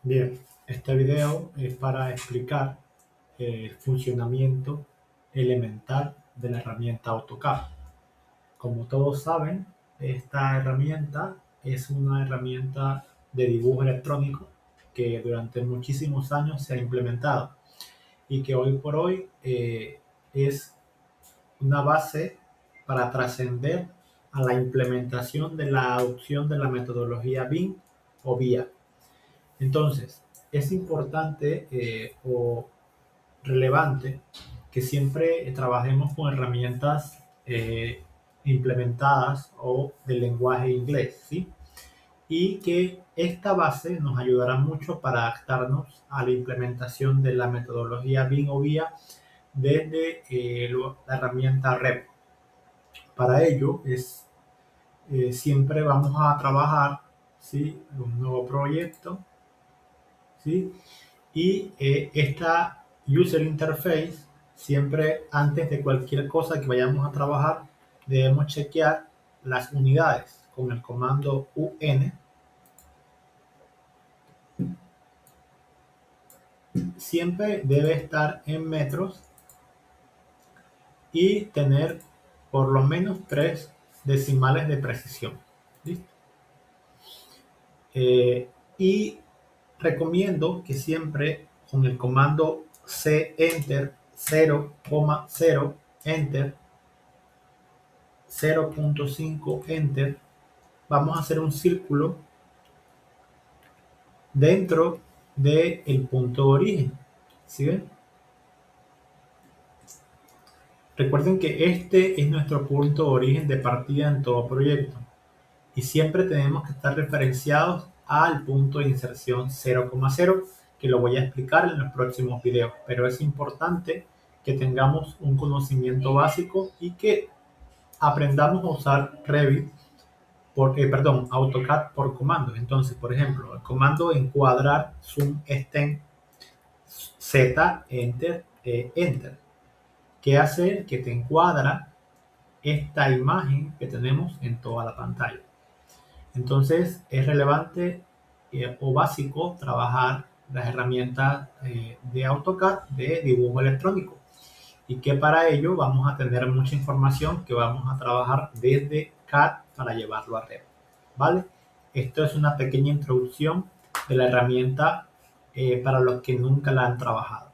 Bien, este video es para explicar el funcionamiento elemental de la herramienta AutoCAD. Como todos saben, esta herramienta es una herramienta de dibujo electrónico que durante muchísimos años se ha implementado y que hoy por hoy es una base para trascender a la implementación de la adopción de la metodología BIM o VIA. Entonces, es importante o relevante que siempre trabajemos con herramientas implementadas o del lenguaje inglés, ¿sí? Y que esta base nos ayudará mucho para adaptarnos a la implementación de la metodología BIM o VIA desde la herramienta REP. Para ello siempre vamos a trabajar, ¿sí?, un nuevo proyecto, ¿sí? Y esta user interface, siempre antes de cualquier cosa que vayamos a trabajar, debemos chequear las unidades con el comando UN. Siempre debe estar en metros y tener por lo menos 3 decimales de precisión. ¿Listo? Y recomiendo que siempre con el comando C Enter 0,0 Enter 0.5 Enter vamos a hacer un círculo dentro del punto de origen. ¿Sí ven? Recuerden que este es nuestro punto de origen de partida en todo proyecto y siempre tenemos que estar referenciados al punto de inserción 0,0, que lo voy a explicar en los próximos videos, pero es importante que tengamos un conocimiento básico y que aprendamos a usar Revit AutoCAD por comandos. Entonces, por ejemplo, el comando encuadrar, zoom, extend, Z, enter, enter, que hace que te encuadra esta imagen que tenemos en toda la pantalla. Entonces, es relevante o básico trabajar las herramientas de AutoCAD de dibujo electrónico, y que para ello vamos a tener mucha información que vamos a trabajar desde CAD para llevarlo a Revit. ¿Vale? Esto es una pequeña introducción de la herramienta para los que nunca la han trabajado.